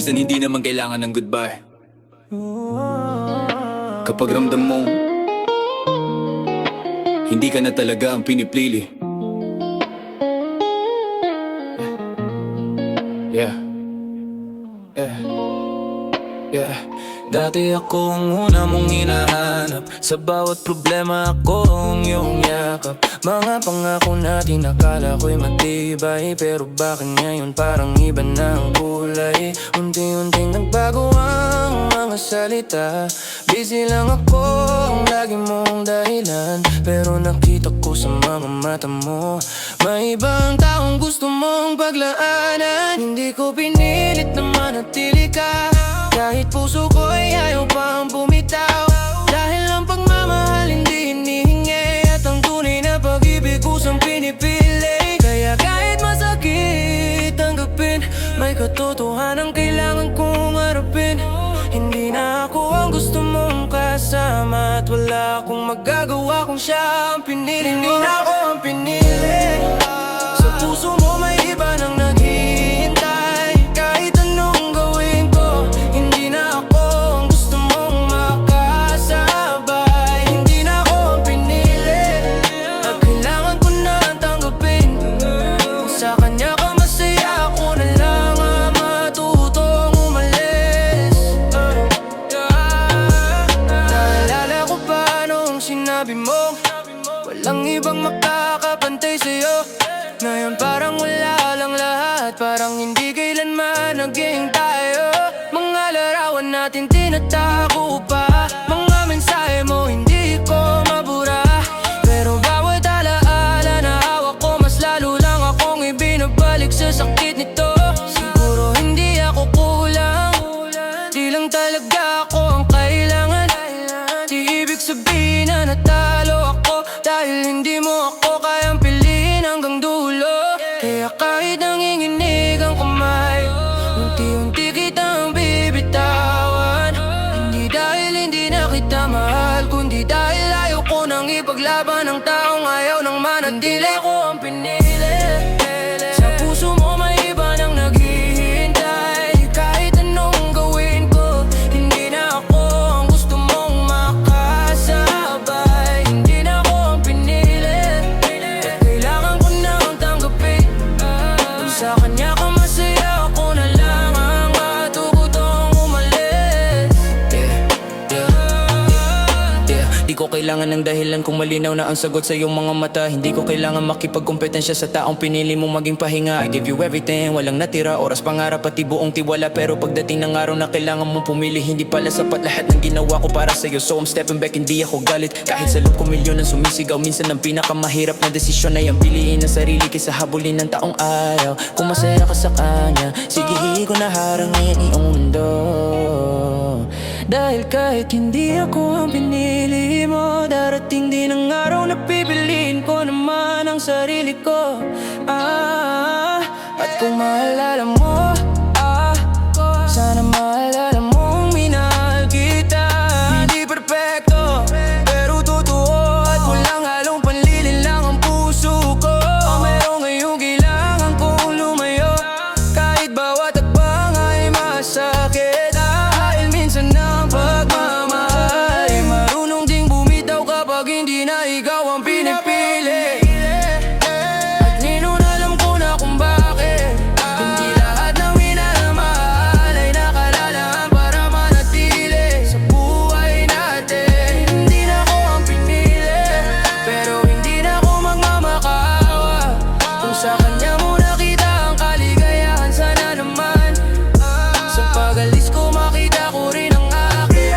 minsan hindi naman kailangan ng goodbye. Kapag ramdam mo hindi ka na talaga ang pinipili. Yeah. Yeah. Yeah. Dati akong una mong hinahanap, sa bawat problema akong iyong yakap. Mga pangako natin akala ko'y matibay, pero bakit ngayon parang iba na ang kulay? Unti-unting nagbago ang mga salita. Busy lang ako, ang lagi mong dahilan, pero nakita ko sa mga mata mo may ibang taong gusto mong paglaanan. Hindi ko pinilit na manatili ka, kahit puso ko ay ayaw pang bumitaw. Dahil ang pagmamahal hindi hinihingi, at ang tunay na pag-ibig kusang pinipili. Kaya kahit masakit tanggapin, may katotohanan kailangan kong harapin. Hindi na ako ang gusto mong kasama, at wala akong magagawa kung siya ang pinili. Hindi na ako ang pinili. Sa puso mo may iba nang naghihintay. Kahit anong gawin ko, hindi na ako ang gusto mong makasabay. Hindi na ako ang pinili, at kailangan ko na tanggapin. Kung sa kanya ka masaya, ako na lang ang matutong umalis. Naalala ko pa nung sinabi mo walang ibang makakapantay sa'yo. Ngayon parang wala lang lahat, parang hindi kailanman naging tayo. Mga larawan natin tinatago pa, mga mensahe mo hindi ko mabura. Pero bawat alaala na hawak ko, mas lalo lang akong ibinabalik sa sakit nito. Siguro hindi ako kulang, di lang talaga ako ang kailangan. Di ibig sabihin na natalo ako, dahil hindi mo ako kayang piliin hanggang dulo. Kaya kahit nanginginig ang kamay, unti-unti kitang bibitawan. Hindi dahil hindi na kita mahal, kundi dahil ayaw ko nang ipaglaban ang taong ayaw nang manatili. Ko ang pinili. Sa puso mo may iba nang naghihintay. Kahit anong gawin ko, hindi na ako ang gusto mong makasabay. Hindi na ako ang pinili, at kailangan ko nang tanggapin. Kung sa kanya ka masaya, ako na lang ang matutong umalis. Di ko kailangan ng dahilan kung malinaw na ang sagot sa iyong mga mata. Hindi ko kailangan makipagkompetensya sa taong pinili mong maging pahinga. I give you everything, walang natira, oras, pangarap, pati buong tiwala. Pero pagdating ng araw na kailangan mong pumili, hindi pala sapat lahat ng ginawa ko para sa'yo. So I'm stepping back, hindi ako galit. Kahit sa loob ko milyon ang sumisigaw, minsan ang pinakamahirap na desisyon ay ang piliin ng sarili kaysa habulin ng taong araw. Kung masaya ka sa kanya, sige ko na harangin iyong mundo. Dahil kahit hindi ako ang pinili mo, darating din ang araw na pipiliin ko naman ang sarili ko. At kung maalala mo, sana maalala mong minahal kita. Hindi perfecto, pero totoo, at walang halong panlilin lang ang puso ko. Meron ngayong kailangan kong lumayo, kahit bawat hakbang ay masakit. Dahil minsan ang pagmamahal ay marunong ding bumitaw kapag hindi na ikaw ang pinipili. At ngayon alam ko na kung bakit hindi lahat ng minamahal ay nakalalaan para manatili sa buhay natin. Hindi na ako ang pinili, pero hindi na ako magmamakawa. Kung sa kanya mo nakita ang kaligayahan, sana naman sa pag-alis ko makita ko rin ang akin.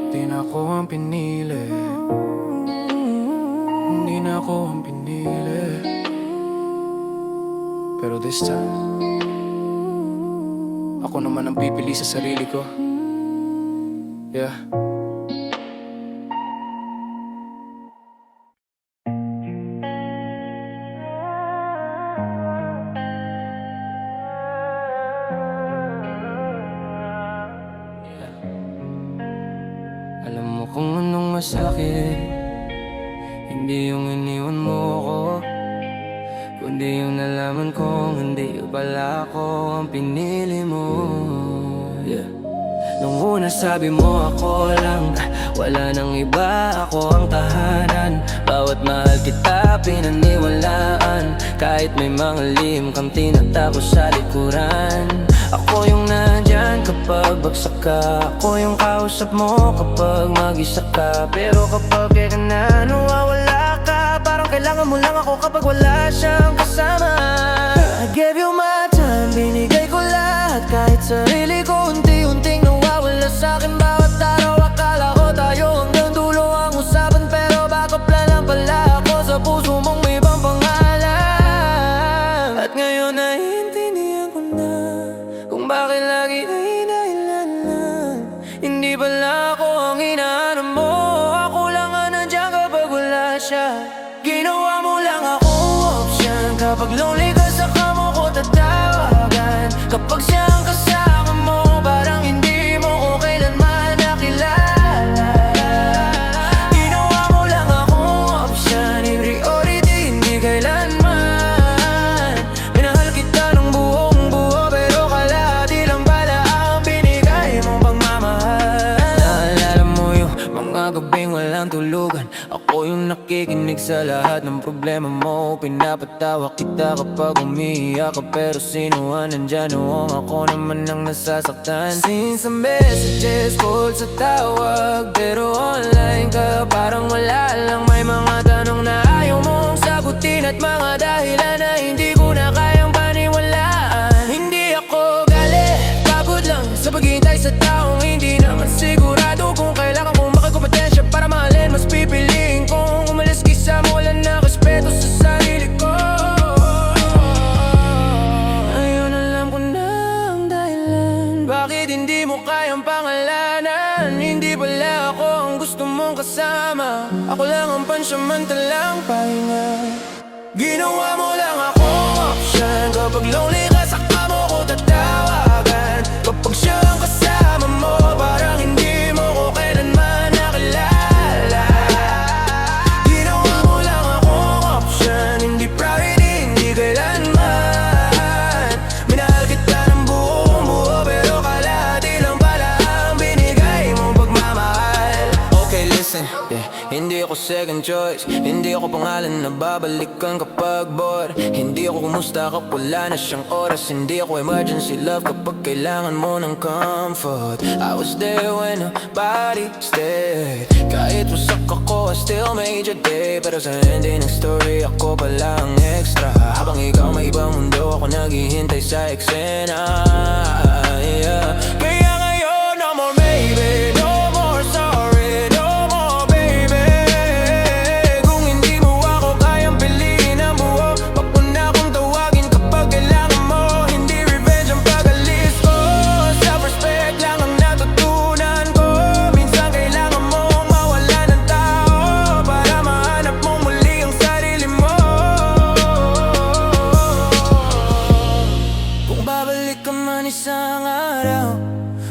Hindi na ako ang pinili, hindi na ako ang pinili, pero this time ako naman ang pipili sa sarili ko. Yeah. Alam mo kung anong masakit, Hindi yung iniwan mo ako, kundi yung nalaman kong hindi pala ako ang pinili mo. Yeah. Nung una sabi mo ako lang, wala nang iba, ako ang tahanan. Bawat mahal kita pinaniwalaan, kahit may mga lihim kang tinatago sa likuran. Ako yung nandyan kapag bagsak ka, ako yung kausap mo kapag mag-isa ka. Pero kapag ka na, nawawala ka, parang kailangan mo lang ako kapag wala siyang kasama. I gave you my time, binigay ko lahat, kahit sarili ko unti-unting nawawala sa'kin bawat araw. Akala ko tayo hanggang dulo ang usapan, pero backup plan lang pala ako sa puso mong may ibang pangalan. At ngayon naiintindihan ko na kung bakit lagi ay dahilan lang. Hindi pala ako ang hinahanap mo, ako lang ang nandiyan kapag wala siya. Ginawa mo lang akong option, kapag lonely ka saka mo ko tatawagan. Kapag siya ang kasama mo, parang hindi mo ko kailanman nakilala. Ginawa mo lang akong option, yung priority hindi kailanman. Minahal kita ng buong buo, pero kalahati lang pala ang binigay mong pagmamahal. Naalala mo yung mga gabing walang tulugan, ako yung nakikinig sa lahat ng problema mo. Pinapatawa kita kapag umiiyak ka, pero sino ang nandyan noong ako naman ang nasasaktan. Since sa messages, call sa tawag, pero online ka parang wala lang. May mga tanong na ayaw mong sagutin at mga dahilan na hindi ko na kayang paniwalaan. Hindi ako galit, pagod lang sa paghihintay sa taong hindi naman sigurado kung kailangan kong makikompetensya para mahalin. Mas pipiliin kong umalis kaysa wala na respeto sa sarili ko. Ayun, alam ko na ang dahilan bakit hindi mo kayang pangalanan. Hindi pala ako ang gusto mong kasama, ako lang ang pansamantalang pahinga. Ginawa mo lang akong option, kapag lonely ka saka mo ko tatawagan. Kapag siya ang kasama mo, parang hindi mo ko kailanman nakilala. Ginawa mo lang akong option, hindi priority, hindi kailanman. Minahal kita ng buong buo, pero kalahati lang pala ang binigay mong pagmamahal. Okay, listen, yeah. Hindi ako second choice, hindi ako pangalan na babalikan kapag bored. Hindi ako kumusta kapag wala na siyang oras. Hindi ako emergency love kapag kailangan mo ng comfort. I was there when nobody stayed. Kahit wasak ako, I still made your day. Pero sa ending ng story, ako pala ang extra. Habang ikaw may ibang mundo, ako naghihintay sa eksena. Yeah. Kaya ngayon, no more maybe, no more sorry, no more baby. Kung hindi mo ako kayang piliin ang buo, wag mo na akong tawagin kapag kailangan mo. Hindi revenge ang pag-alis ko, self-respect lang ang natutunan ko. Minsan kailangan mong mawala ng tao para mahanap mo muli ang sarili mo. Kung babalik ka man isang araw,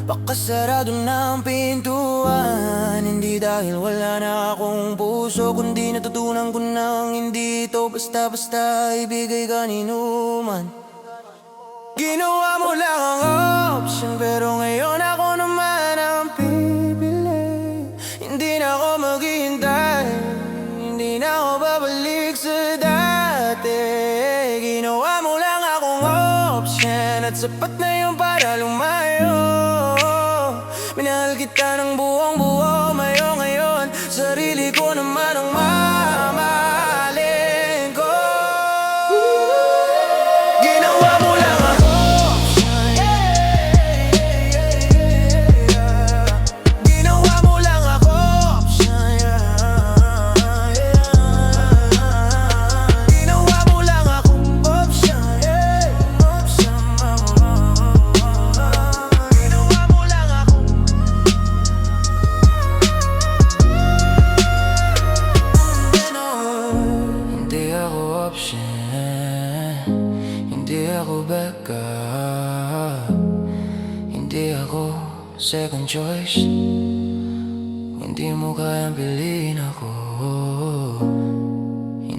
baka sarado na ang pintuan. Hindi dahil wala na akong puso, kundi natutunan ko nang hindi ito basta-basta ibigay kanino man. Ginawa mo lang ang option, pero ngayon ako naman ang pipili. Hindi na ako maghihintay, hindi na ako babalik sa dati. Ginawa mo lang akong option, at sapat na yun para lumayo. Minahal kita ng buong buo, mayo ngayon sarili ko naman ang mamahalin ko. Ginawa mo lang ako option, ginawa mo lang ako option, ginawa mo lang akong option, ginawa mo lang ako. Hindi ako option, hindi ako backup, hindi ako second choice. Hindi mo kayang piliin ako.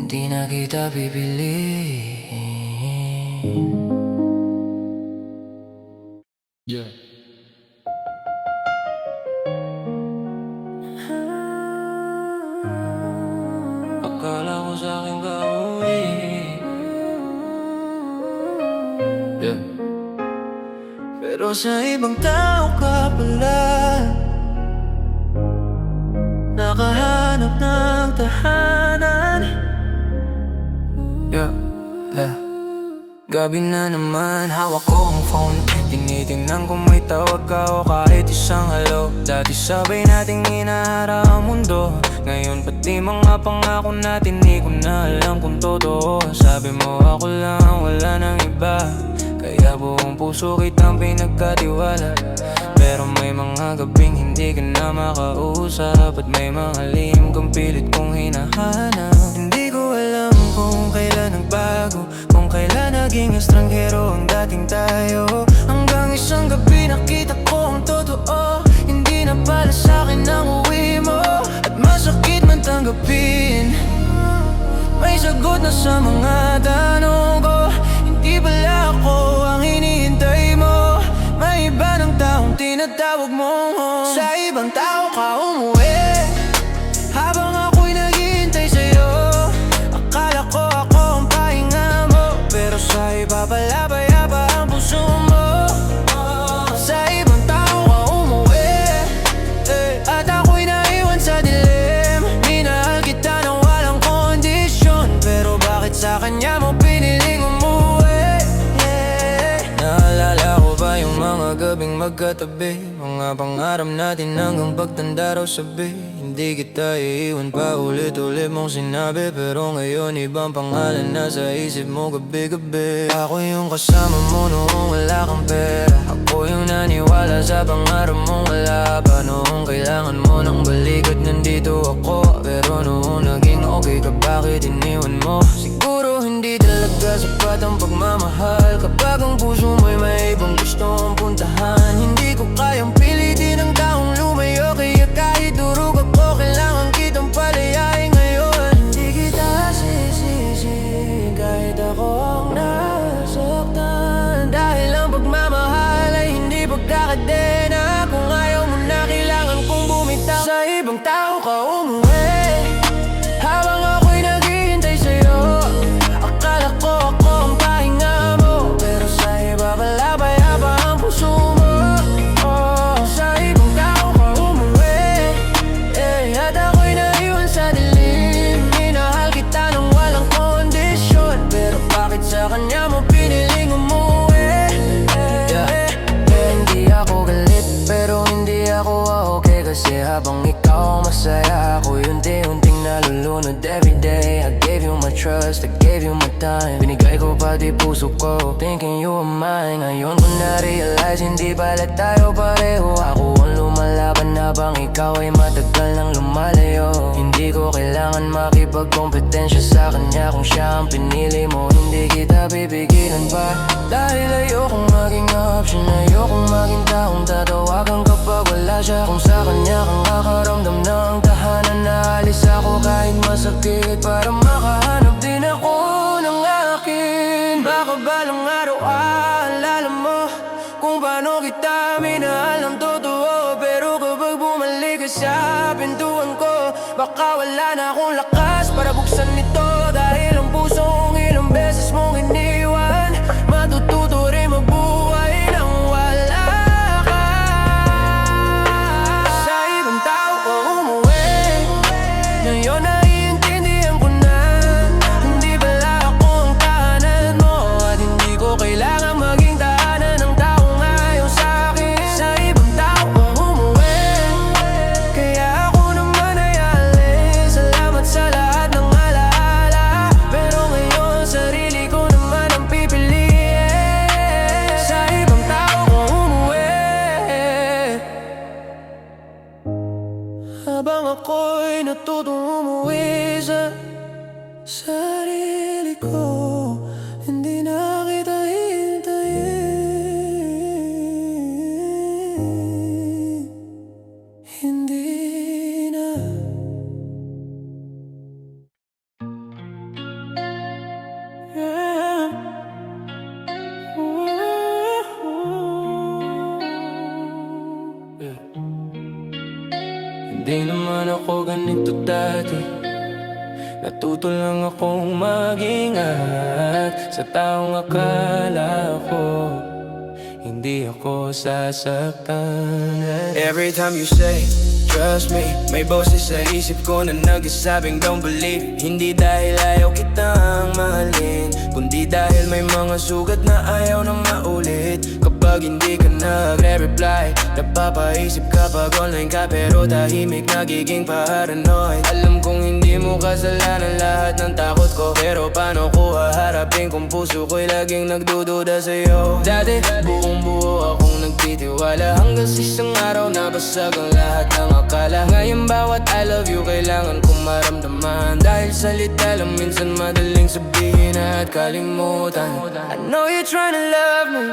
hindi na kita pipiliin. Yeah. Akala ko sa'kin ka uwi. Yeah. Pero sa ibang tao ka pala, nakahanap ng tahanan. Yeah, yeah. Gabi na naman, hawak ko ang phone. Tinitingnan kung may tawag ka o kahit isang hello. Dati sabay nating inaharap ang mundo, ngayon pati mga pangako natin di ko na alam kung totoo. Sabi mo ako lang ang wala ng iba, kaya buong puso kitang pinagkatiwala. Pero may mga gabing hindi ka na makausap, at may mga lihim kang pilit kong hinahanap. Hindi ko alam kung kailan nagbago, kung kailan naging estranghero ang dating tayo. Hanggang isang gabi nakita ko ang totoo, hindi na pala sa'kin ang uwi mo. At masakit man tanggapin, may sagot na sa mga tanong ko. Hindi pala ako ang hinihintay mo, may iba ng taong tinatawag mo. Sa ibang tao ka umuwi, habang ako'y naghihintay sa'yo. Akala ko ako ang pahinga mo, pero sa iba pala bayaba ang puso mo. Sa ibang tao ka umuwi, at ako'y naiwan sa dilim. Minahal kita nang walang kondisyon, pero bakit sa kanya mo piniling umuwi? Naalala ko ba yung mga gabing magkatabi, mga pangarap natin hanggang pagtanda raw sabi. Hindi kita iiwan pa, ulit-ulit mong sinabi, pero ngayon ibang pangalan nasa isip mo gabi-gabi. Ako yung kasama mo noong wala kang pera, ako yung naniwala sa pangarap mong wala pa. Noong kailangan mo ng balik at nandito ako, pero noong naging okay ka bakit iniwan mo? Siguro hindi talaga sapat ang pagmamahal kapag ang puso mo'y may ibang gustong puntahan. Hindi ko kayang pilitin ang taong lumayo, kaya kahit durog ako kailangan kitang palayain ngayon. Hindi kita sisisi kahit ako ang nasaktan, dahil ang pagmamahal ay hindi pagkakadena. Kung ayaw mo na kailangan kong bumitaw. Sa ibang tao ka umuwi, habang ako'y naghihintay sa'yo. Akala ko ako ang pahinga mo, pero sa iba pala bayaba ang puso mo. Sa ibang tao ka umuwi, at ako'y naiwan sa dilim. Minahal kita nang walang kondisyon, pero bakit sa kanya mo piniling umuwi? Hindi ako galit, pero hindi ako okay, kasi habang ikaw masaya, ako unti-unting nalulunod everyday. I gave you my trust, I gave you my time, binigay ko pati puso ko, thinking you were mine. Ngayon ko na-realize hindi pala tayo pareho. Ako ang lumalaban habang ikaw ay matagal nang lumalayo. Hindi ko kailangan makipagkompetensya sa kanya, kung siya ang pinili mo hindi kita pipigilan pa. Dahil ayokong maging option, ayokong maging taong tatawagan kapag wala siya. Kung sa kanya kang kakaramdam ng tahanan, naalis ako kahit masakit para makahanap din ako ng akin. Baka balang araw aalala mo kung paano kita minahal ng totoo, pero kapag bumalik ka sa pintuan ko, baka wala na akong lakas para buksan ito. Dahil ang puso kong ilang beses mong iniwan, matututo rin mabuhay nang wala ka. Sa ibang tao ko umuwi, ngayon naiintindihan ko na hindi pala ako ang tahanan mo, at hindi ko kailangan maging tahanan ng taong ayaw sa'kin. Sa ibang tao ko umuwi, kaya ako naman ay alis. Salamat sa lahat ng alaala, pero ngayon sarili ko naman ang pipiliin. Sa ibang tao ko umuwi, habang ako'y natutong umuwi sa sarili ko. Hindi na kita hintayin, hindi na. Hindi naman ako ganito dati. Natuto lang akong mag-ingat sa taong akala ko hindi ako sasaktan. Every time you say, trust me, may boses sa isip ko na nagsasabing don't believe. Hindi dahil ayaw kitang mahalin, kundi dahil may mga sugat na ayaw na maulit. Kapag hindi ka nagre-reply, napapaisip kapag online ka, pero tahimik nagiging paranoid. Alam kong hindi mo kasalanan lahat ng takot ko, pero paano ko haharapin kung puso ko'y laging nagdududa sa'yo? Dati buong buo akong nagtitiwala, hanggang sa isang araw nabasag ang lahat ng akala. Ngayon bawat I love you kailangan kong maramdaman, dahil salita lang minsan madaling sabihin at kalimutan. I know you're trying to love me,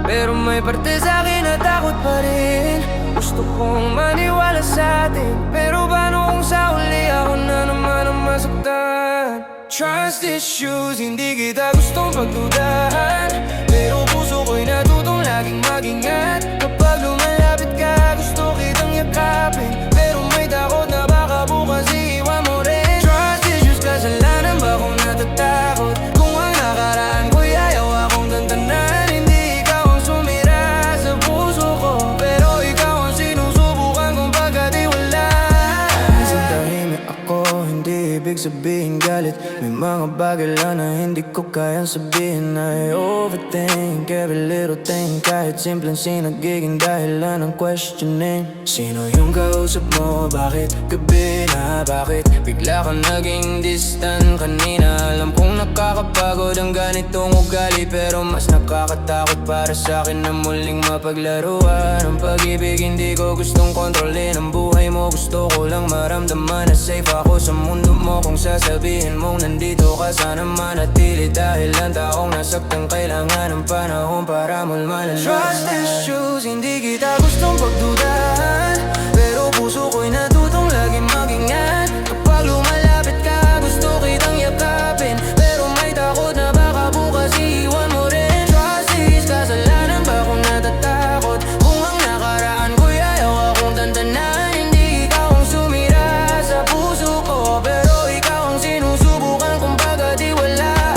pero may parte sa'kin na takot pa rin. Gusto kong maniwala sa atin, pero paano kung sa huli ako na naman ang masaktan? Trust issues, hindi kita gustong pagdudahan, pero puso ko'y natutong laging mag-ingat. Kapag lumalapit ka, gusto kitang yakapin, pero may takot na baka bukas iiwan mo rin. Trust issues, kasalanan ba kung natatakot? Kung ang nakaraan ko'y ayaw akong tantanan. Hindi ikaw ang sumira sa puso ko, pero ikaw ang sinusubukan kong pagkatiwalaan. Minsan tahimik ako, hindi ibig sabihin galit. May mga bagay lang na hindi ko kayang sabihin. I overthink every little thing, kahit simpleng sinagiging dahilan ng questioning. Sino yung kausap mo? Bakit gabi na? Bakit bigla ka naging distant kanina? Alam kong nakakapagod ang ganitong ugali, pero mas nakakatakot para sa'kin na muling mapaglaruan ang pag-ibig. Hindi ko gustong kontrolin ang buhay mo, gusto ko lang maramdaman na safe ako sa mundo mo. Kung sasabihin mong nandito ka, sana manatili, dahil ang taong nasaktan kailangan ng panahon para malmalan. Trust issues, hindi kita gustong pagdudahan, pero puso ko'y natutong laging mag-ingat. Kapag lumalapit ka, gusto kitang yakapin, pero may takot na baka bukas iiwan mo rin. Trust is, kasalanan ba kung natatakot? Kung ang nakaraan ko'y ayaw akong tantanan. Hindi ikaw ang sumira sa puso ko, pero ikaw ang sinusubukan kong pagkatiwalaan.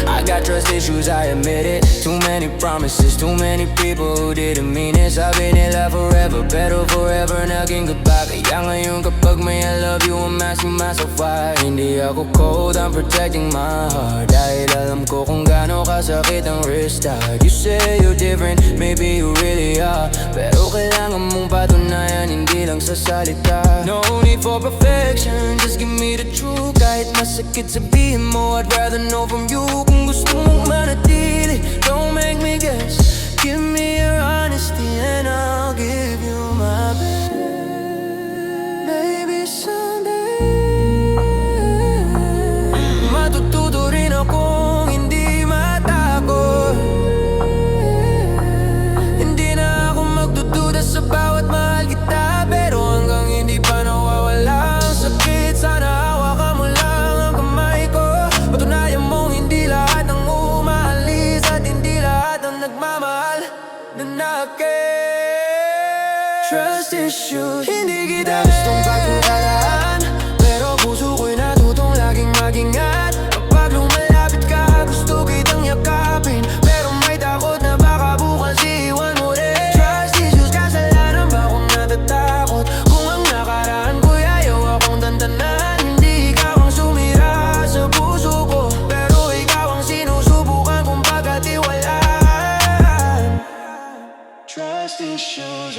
I got trust issues, I admit it. Too many promises, too many people who didn't mean it. Sabi nila forever, pero forever naging goodbye. Kaya ngayon kapag may I love you, I'm asking myself why. Hindi ako cold, I'm protecting my heart, dahil alam ko kung gaano kasakit ang restart. You say you're different, maybe you really are, pero kailangan mong patunayan, hindi lang sa salita. No need for perfection, just give me the truth. Kahit masakit sabihin mo, I'd rather know from you. Kung gusto mong manatili, don't make me guess. Give me your honesty and I'll give you my best. Maybe someday matututo rin akong hindi matakot. Hindi na ako magdududa sa bawat mahal kita, pero hanggang hindi pa nawawala ang sakit, sana hawakan mo lang ang kamay ko. Patunayan mong hindi lahat ng umaalis at hindi lahat ng nagmamahal nanakit. Trust issues, hindi kita gustong pagdudahan, pero puso ko'y natutong laging mag-ingat. Kapag lumalapit ka, gusto kitang yakapin, pero may takot na baka bukas iiwan mo rin. Trust issues, kasalanan ba kung natatakot? Kung ang nakaraan ko'y ayaw akong tantanan. Hindi ikaw ang sumira sa puso ko, pero ikaw ang sinusubukan kong pagkatiwalaan. Trust issues,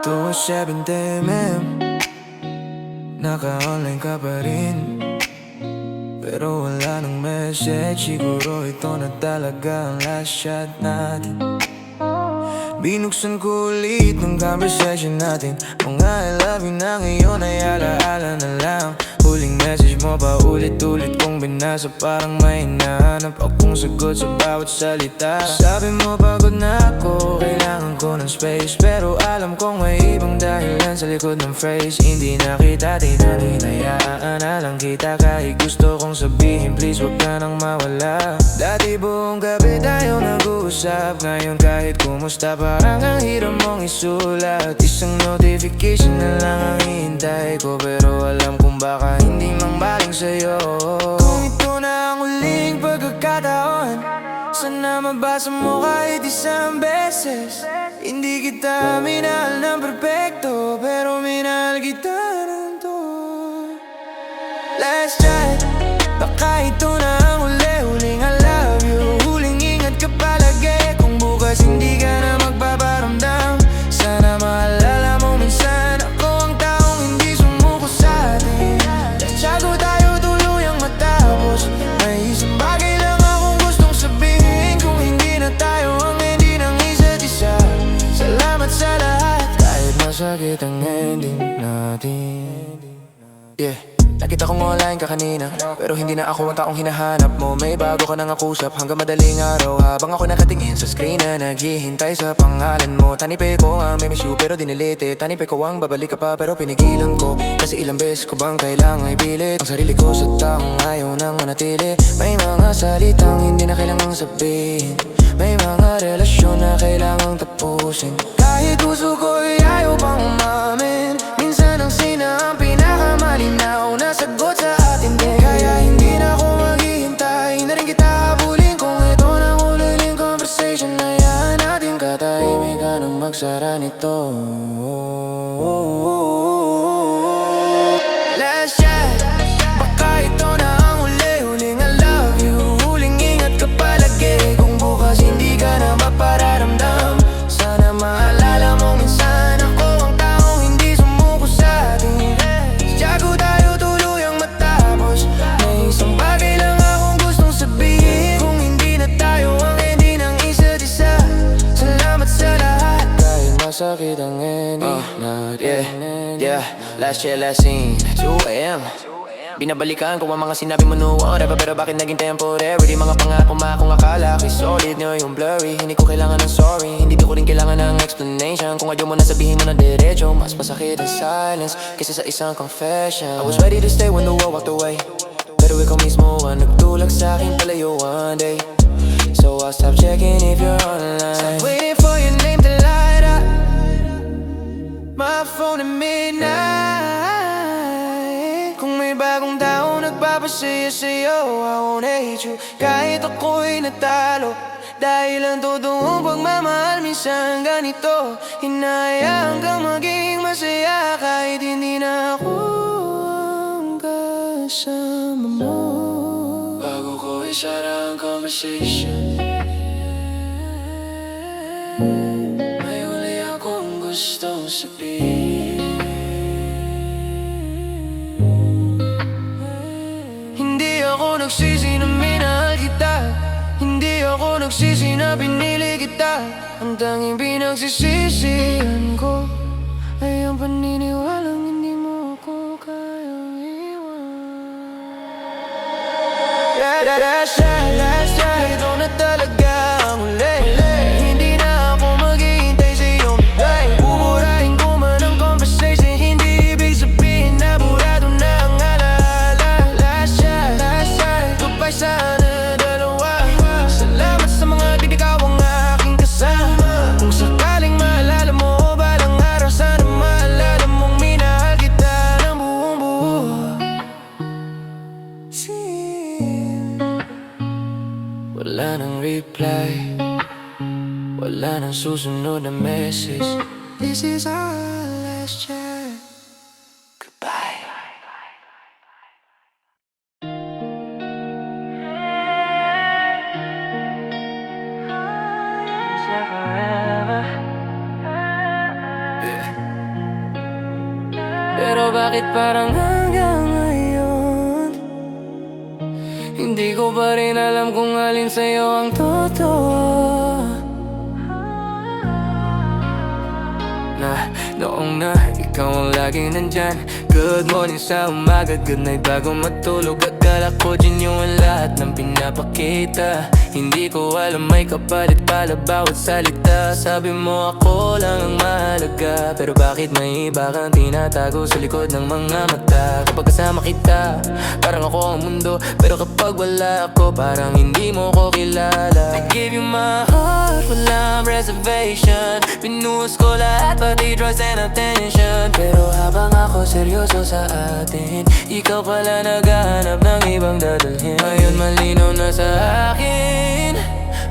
Tuwing 7 AM, naka-online ka pa rin, pero wala nang message. said, siguro ito na talaga ang last shot natin. Binuksan ko ulit ng conversation natin. Mga I love you na ngayon ay alaala na lang. Huling message mo pa ulit-ulit kong binasa. Parang may hinahanap akong sagot sa bawat salita. Sabi mo pagod na ako, kailangan ko ng space. Pero alam kong may ibang dahilan sa likod ng phrase. Hindi na kita tinanginayaan na lang kita. Kahit gusto kong sabihin please wag ka nang mawala. Dati buong gabi tayo nag-uusap. Ngayon kahit kumusta parang ang hirap mong isulat. Isang notification na lang ang hihintay ko. Pero alam kong baka hindi mang baling sa'yo. Kung ito na ang huling pagkakataon, sana mabasa mo kahit isang beses. Hindi kita minahal ng perpekto, pero minahal kita ng to. Last shot, baka ito na ang huling I love you. Huling ingat ka palagi. Kung bukas hindi ka na magpaparamdam, sana maalala mo minsan ako ang taong hindi sumuko sa atin. Nagtsago tayo tuluyang matapos. May isang bagay lang akong gustong sabihin. Kung hindi na tayo ang ending ng isa't isa, salamat sa lahat. Kahit masakit ang ending natin. Yeah. Nakita kong online ka kanina, pero hindi na ako ang taong hinahanap mo. May bago ka nang akusap hanggang madaling araw. Habang ako nakatingin sa screen na naghihintay sa pangalan mo. Tanipay ko ang may miss you pero dinelete. Tanipay ko ang babalik ka pa pero pinigilan ko. Kasi ilang beses ko bang kailangang ipilit ang sarili ko sa taong ayaw nang manatili. May mga salitang hindi na kailangang sabihin. May mga relasyon na kailangang tapusin. Kahit puso ko'y ayaw pang umamin. Minsan ang sina ang pinakamalinaw na sagot sa atin din. Kaya hindi na ako maghihintay na rin kita habulin. Kung ito na huling conversation, hayaan natin katahimik ka nang magsara nito. Last shot, baka ito na ang huling I love you. Huling ingat ka palagi. Kung bukas hindi ka na mapararamdam, sana maalala mo minsan ako ang taong hindi sumuko sa atin. Tiyago tayo tuluyang matapos. May isang bagay lang akong gustong sabihin. Kung hindi na tayo ang ending ng isa't isa, salamat sa lahat. Kahit masakit ang ending natin. Yeah, last year, last scene 2 AM. Binabalikan ko ang mga sinabi mo noon, pero bakit naging temporary? Mga pangako kung akala ko'y solid, ngayon blurry. Hindi ko kailangan ng sorry, hindi ko rin kailangan ng explanation. Kung ayaw mo na sabihin mo na diretso, mas masakit ang silence kaysa sa isang confession. I was ready to stay when the world walked away, pero ikaw mismo ang nagtulak sa'kin palayo one day. So I'll stop checking if you're online. Stop waiting for your name to light up my phone at midnight. Kung may bagong tao nagpapasaya sa'yo, I won't hate you. Kahit ako'y natalo, dahil ang totoong pagmamahal minsan ganito. Hinahayaan kang maging masaya kahit hindi na ako ang kasama mo. Bago ko isara ang conversation, may uli akong gustong sabihin. Hindi ako nagsisi na minahal kita. Hindi ako nagsisi na pinili kita. Ang tanging pinagsisisihan ko ay ang paniniwalang hindi mo ako kayang iwan. Last try, ito na talaga ang huli. Hindi na ako maghihintay sa iyong bigay. Buburahin ko man ang conversation, hindi ibig sabihin na burado na ang alaala. Last try, goodbye sana dalawa. Salamat sa mga binigaw ang aking kasama. Kung sakaling maalala mo balang araw, sana maalala mong minahal kita ng buong buo. Wala nang reply, wala nang susunod na message. This is our last chat. Goodbye. Pero bakit parang hanggang ngayon Hindi ko pa rin alam kung alin sa'yo ang totoo. Noong ikaw ang laging nandyan. Good morning sa umaga, good night bago matulog. Akala ko genuine lahat ng pinapakita. Hindi ko alam may kapalit pala bawat salita. Sabi mo ako lang ang mahalaga, pero bakit may iba kang tinatago sa likod ng mga mata? Kapag kasama kita, parang ako ang mundo, pero kapag wala ako, parang hindi mo ko kilala. I give you my heart, walang reservation. Pinuhos ko lahat, pati drugs and attention. Pero habang ako seryoso sa atin, ikaw pala naghahanap ng ibang dadalhin. Ngayon malinaw na sa akin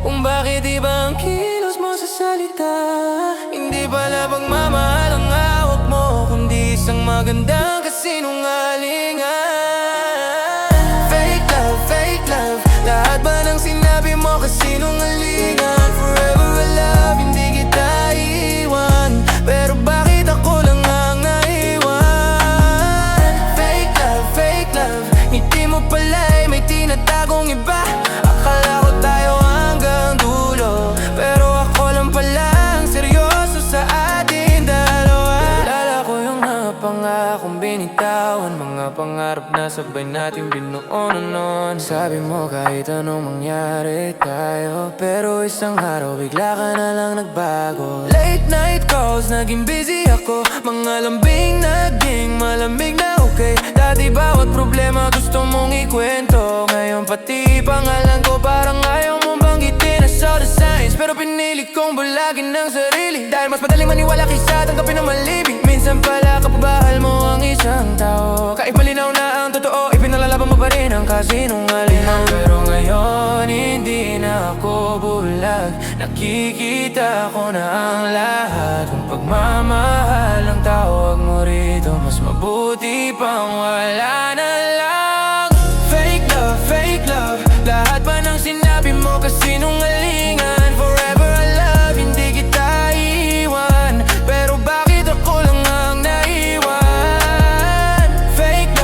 kung bakit iba ang kilos mo sa salita. Hindi pala pagmamahal ang hawak mo, kundi isang magandang kasinungalingan. Fake love, lahat ba ng sinabi mo kasinungalingan? Forever I love, hindi kita iiwan, pero bakit ako lang ang naiwan? Fake love, ngiti mo pala'y may tinatagong iba. Akala ko tayo hanggang dulo, pero ako lang pala ang seryoso sa ating dalawa. Naalala ko yung mga pangakong binitawan, mga pangarap na sabay natin binuo noon. Sabi mo kahit anong mangyari tayo, pero isang araw bigla ka na lang nagbago. Late night calls, naging busy ako. Mga lambing naging malamig na okay. Dati bawat problema gusto mong ikwento. Ngayon pati pangalan ko parang ayaw mong banggitin. I saw the signs, pero pinili kong bulagin ng sarili, dahil mas madaling maniwala kaysa tanggapin ang malibing. Minsan pala kapabahal mo ang isang tao, kahit malinaw na ang totoo, ipinalalaban mo pa rin ang kasinungalingan. Pero ngayon hindi na ako bulag, nakikita ko na ang lahat. Kung pagmamahal ang tawag mo rito, mas mabuti pang wala na lang. Fake love, lahat ba ng sinabi mo kasinungalingan? Forever I love, hindi kita iiwan, pero bakit ako lang ang naiwan? Fake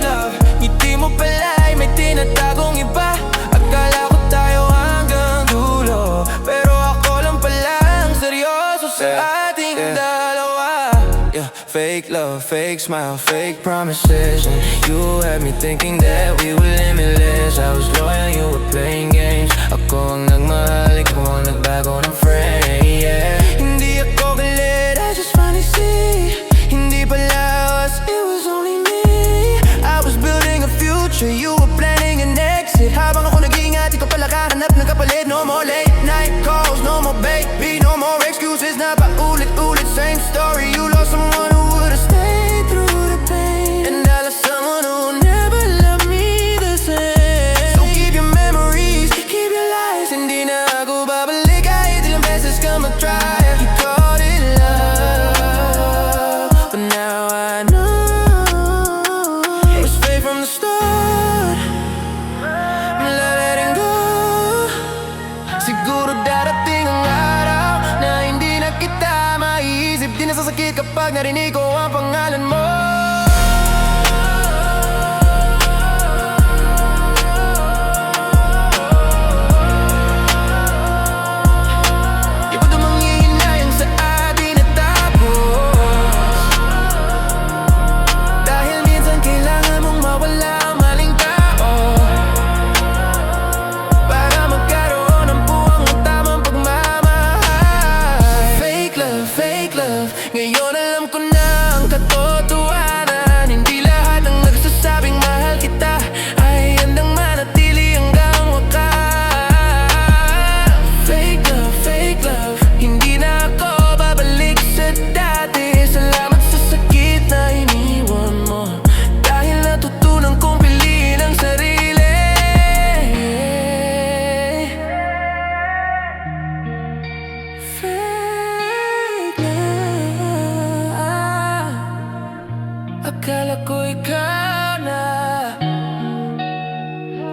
love, ngiti mo pala'y may tinatagong iba. Akala ko tayo hanggang dulo, pero ako lang pala ang seryoso sa ating dalawa. Fake love, fake smile, fake promises, and you had me thinking that we were limitless. I was loyal, you were playing games. Ako ang nagmahal, ikaw ang nagbago ng frame, yeah. Hindi ako galit, I just finally see, hindi pala us, it was only me. I was building a future, you were planning an exit. Habang ako nag-iingat, ikaw pala kahanap ng kapalit. No more late night calls, no more baby, no more excuses na paulit-ulit, same story. You lost someone who would've stayed through the pain, and I lost someone who never loved me the same. So keep your memories, keep your lies, hindi na ako babalik kahit ilang beses ka mag-try. You called it love, but now I know it was fake from the start. I'm letting go. Siguro darating ang araw na hindi na kita maiisip. Di nasasakit kapag narinig ko ang pangalan mo. Iba dumang hihinayang sa atin at tapos, dahil minsan kailangan mong mawala ang maling tao para magkaroon ng buwang ng tamang pagmamahal. Fake love, ngayon alam ko na ang katotohanan. Hindi lahat ng nagsasabing mahal kita ay handang manatili hanggang wakas. Fake love, hindi na ako babalik sa dati. Salamat sa sakit na iniwan mo, dahil natutunan kong piliin ang sarili. Fake love, akala ko ikaw na,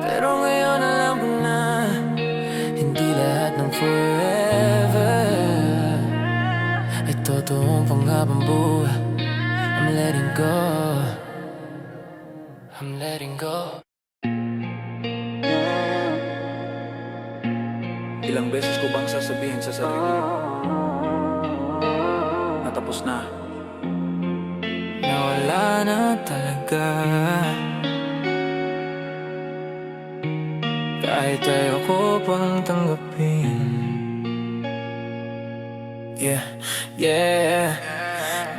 pero ngayon alam ko na hindi lahat ng forever ay totoong panghabang buhay. I'm letting go, I'm letting go. beses ko bang sasabihin sa sarili natapos na? Nawala na talaga. Kahit ayoko pang tanggapin. Yeah, yeah.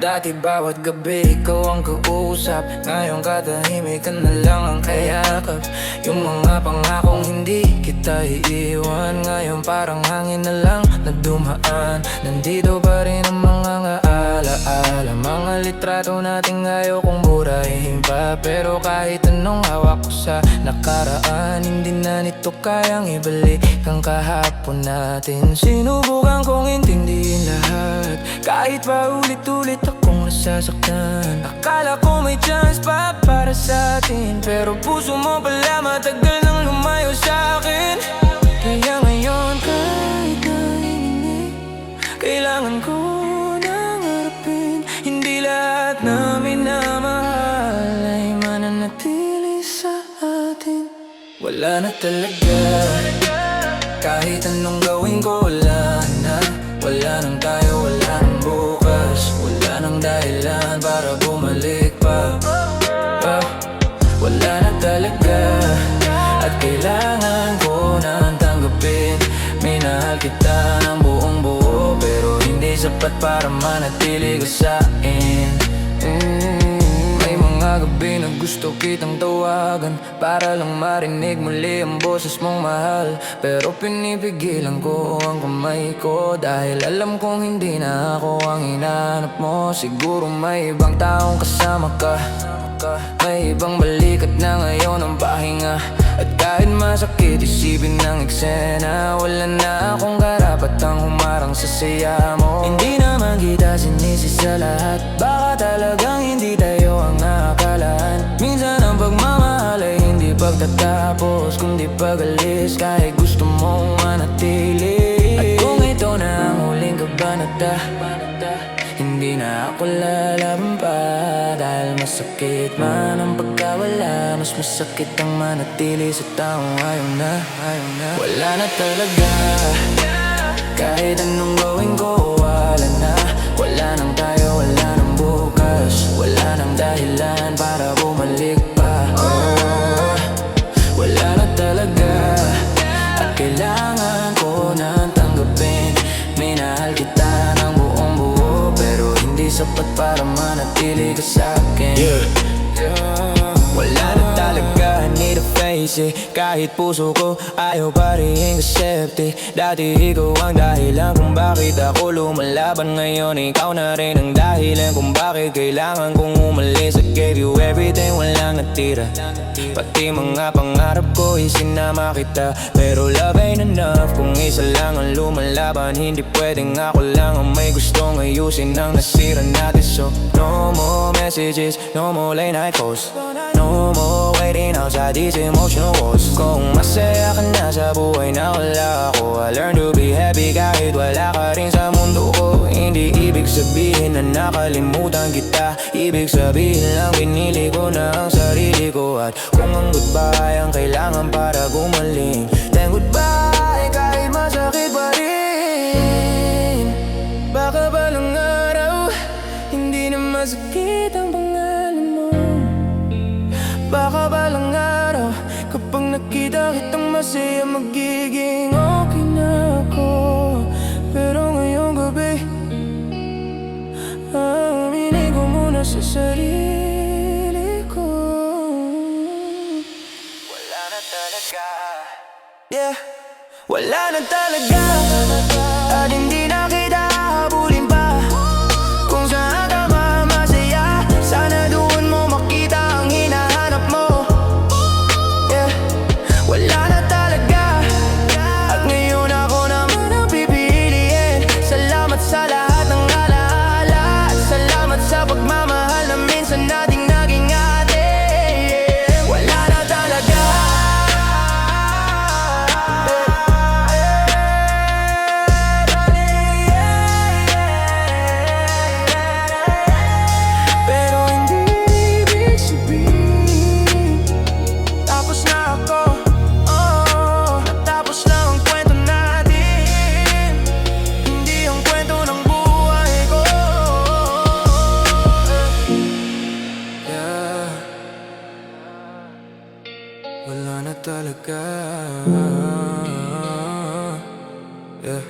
Dati bawat gabi ikaw ang kausap, ngayon katahimik ka na lang ang kayakap. Yung mga pangakong hindi kita iiwan, ngayon parang hangin na lang na dumaan. Nandito pa rin ang mga alaala, mga litrato nating ayaw kong burahin pa. Pero kahit anong hawak ko sa nakaraan, hindi na nito kayang ibalik ang kahapon natin. Sinubukan kong intindihin lahat, kahit pa ulit-ulit akong nasasaktan. Akala ko may chance pa para sa atin, pero puso mo pala matagal nang lumayo sa akin. Kaya ngayon kahit naiinig, kailangan ko nang harapin. Hindi lahat na minamahal ay mananatili sa atin. Wala na talaga, kahit anong gawin ko wala na. Wala nang tayo, wala nang bukas, wala nang dahilan para bumalik pa. Wala na talaga, at kailangan ko nang tanggapin. Minahal kita ng buong buo, pero hindi sapat para manatili ka sa'kin. May mga gabi na gusto kitang tawagan para lang marinig muli ang boses mong mahal. Pero pinipigilan ko ang kamay ko, dahil alam kong hindi na ako ang hinahanap mo. Siguro may ibang taong kasama ka, may ibang balikat na ngayon ang pahinga. At kahit masakit isipin ng eksena, wala na akong karapatang humarang sa saya mo. Hindi naman kita sinisi sa lahat, baka talagang hindi tayo ang nakakalaan. Minsan ang pagmamahal ay hindi pagtatapos, kundi pag-alis kahit gusto mong manatili. At kung ito na ang huling kabanata, hindi na ako lalaban pa, dahil masakit man ang pagkawala, mas masakit ang manatili sa taong ayaw na, ayaw na. Wala na talaga, kahit anong gawin ko wala na. Wala nang tayo, wala nang bukas, wala nang dahilan para bumalik pa. Wala na talaga, at kailangan ko nang tanggapin. Minahal kita ng buong buo, pero hindi sapat para manatili ka sa'kin. Wala na talaga, need to face it. Kahit puso ko ayaw pa rin accept it. Dati ikaw ang dahilan kung bakit ako lumalaban, ngayon ikaw na rin ang dahilan kung bakit kailangan kong umalis. I gave you everything, walang natira, pati mga pangarap ko isinama kita. Pero love ain't enough kung isa lang ang lumalaban. Hindi pwedeng ako lang ang may gustong ayusin ang nasira natin. So no more messages, no more late night calls, no more waiting outside these emotional walls. Kung masaya ka na sa buhay na wala ako, I learn to be happy kahit wala ka rin sa mundo ko. Hindi ibig sabihin na nakalimutan kita, ibig sabihin lang pinili ko na ang sarili ko. At kung ang goodbye ang kailangan para gumaling, then goodbye kahit masakit pa rin. Baka balang araw hindi na masakit ang pangalan mo. Baka balang araw kapag nakita kitang masaya, magiging okay na ako. Pero ngayong gabi aminin ko muna sa sarili ko, wala na talaga. Yeah, wala na talaga, at hindi na kita habulin pa. Kung saan ka masaya, sana doon mo makita ang hinahanap mo. Yeah, wala na talaga, at ngayon ako naman ang pipiliin. Salamat sa lahat ng alaala, at salamat sa pagmamahal na minsan nating naging atin. Wala na talaga, wala na talaga. Yeah.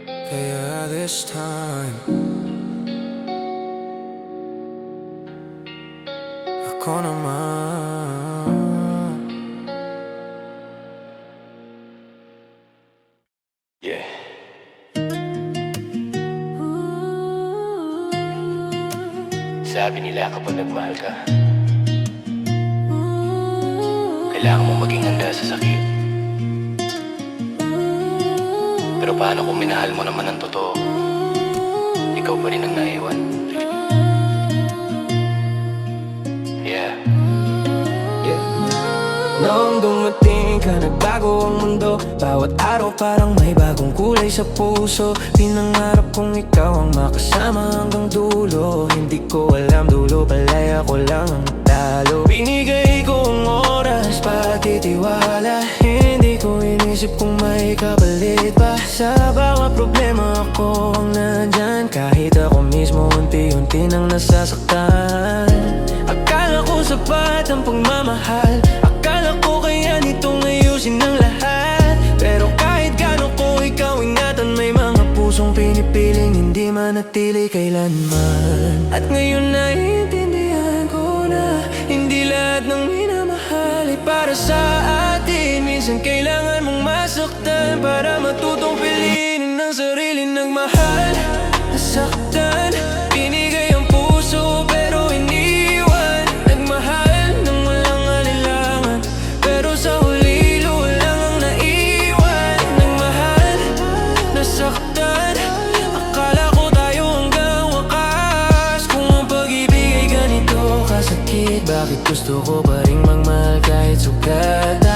Kaya this time ako naman. Yeah. Sabi nila kapag nagmahal ka, kailangan mo maging handa sa sakit. Pero paano kung minahal mo naman ng totoo? Ikaw pa rin ang naiwan. Yeah. Noong dumating ka, nagbago ang mundo. Bawat araw parang may bagong kulay sa puso. Pinangarap kong ikaw ang makasama hanggang dulo. Hindi ko alam dulo pala'y ako lang ang talo. Binigay ko ang oras, pati tiwala. Hindi ko inisip kung may kapalit pa. Sa bawat problema ako ang nandyan. Kahit ako mismo unti-unti nang nasasaktan. Akala ko sapat ang pagmamahal. Akala ko kaya nitong ayusin ng lahat. Pero kahit gano'n ko ikaw ingatan, may mga pusong pinipiling hindi manatili kailanman. At ngayon naiintindihan ko na hindi lahat ng minamahal ay para sa atin. Minsan kailangan mong masaktan para matutong piliin ng sarili nagmahal. Nasaktan, binigay ang puso pero iniwan. Nagmahal ng walang alinlangan, pero sa huli luha lang ang naiwan. Nagmahal, nasaktan, akala ko tayo hanggang wakas. Kung ang pag-ibig ay ganito kasakit, bakit gusto ko pa rin magmahal kahit sugatan?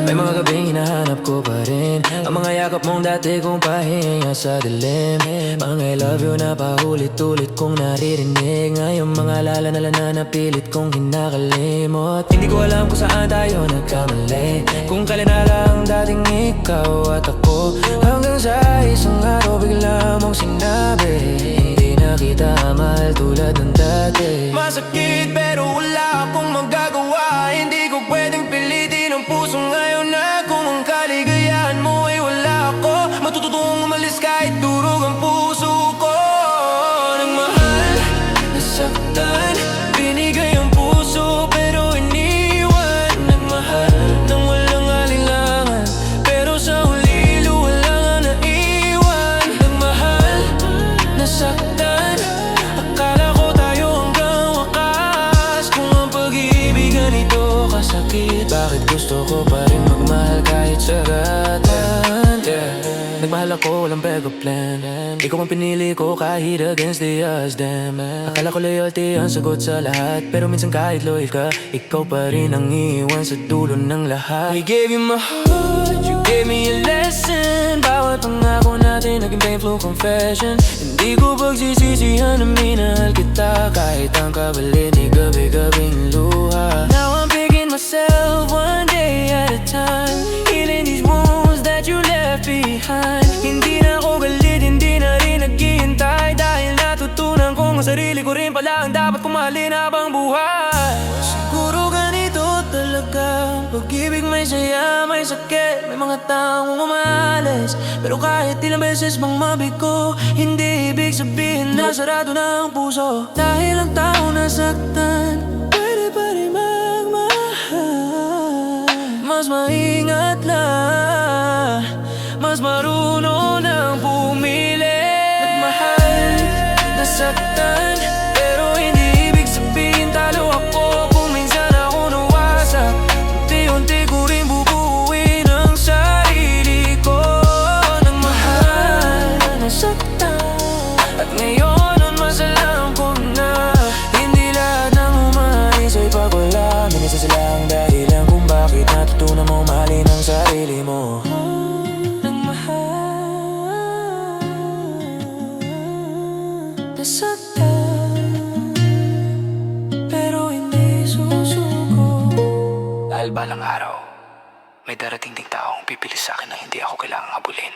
May mga gabing hinahanap ko pa rin ang mga yakap mong dati kong pahinga sa dilim. Mga I love you na paulit-ulit kong naririnig. Ngayon mga alalala na napilit kong hinakalimot. Hindi ko alam kung saan tayo nagkamali, kung kailan na lang dating ikaw at ako. Hanggang sa isang araw bigla mong sinabi, hindi na kita mahal tulad ng dati. Masakit pero wala akong magagawa. Hindi ko pwedeng pilitin ang puso ngayon na kung ang kaligayahan mo ay wala ako. Matututong umalis kahit durog ang puso ko. Nagmahal, nasaktan, binigay ang puso pero iniwan. Nagmahal ng walang alinlangan, pero sa huli luha lang ang naiwan. Nagmahal, nasaktan, akala ko tayo hanggang wakas. Kung ang pag-ibig ganito kasakit, bakit gusto ko pa rin magmahal kahit sagatan? Yeah. Nagmahal ako, walang backup plan. Ikaw ang pinili ko kahit against the odds, damn. Akala ko loyalty ang sagot sa lahat, pero minsan kahit loyal ka, ikaw pa rin ang iwan sa dulo ng lahat. I gave you my heart, you gave me a lesson. Bawat pangako natin naging painful confession. Hindi ko pagsisisihan na minahal kita, kahit ang kapalit ni gabi-gabing luha. Now I'm picking myself one day at a time, healing these wounds that you left behind. Hindi na ako galit, hindi na rin naghihintay, dahil natutunan kong ang sarili ko rin pala ang dapat kong mahalin habang buhay. Siguro ganito talaga ang pag-ibig, may saya, may sakit, may mga taong umalis. Pero kahit ilang beses mang mabigo, hindi ibig sabihin na sarado na ang puso. Dahil ang tao nasaktan, pwede pa rin magmahal. Mas maingat lang, mas marunong nang pumili. Nagmahal, nasaktan, pero hindi ibig sabihin talo ako. Kung minsan ako nawasak, unti-unti ko rin bubuuin ang sarili ko. Nagmahal, nasaktan, at ngayon ang masalam ko na hindi lahat ng umalis ay pagwala. Minsan sila ang dahilan kung bakit natutunan mo mahalin ang sarili mo. Nasaktan, pero hindi susuko. Dahil balang araw, may darating ding taong pipilis sa akin na hindi ako kailangang habulin.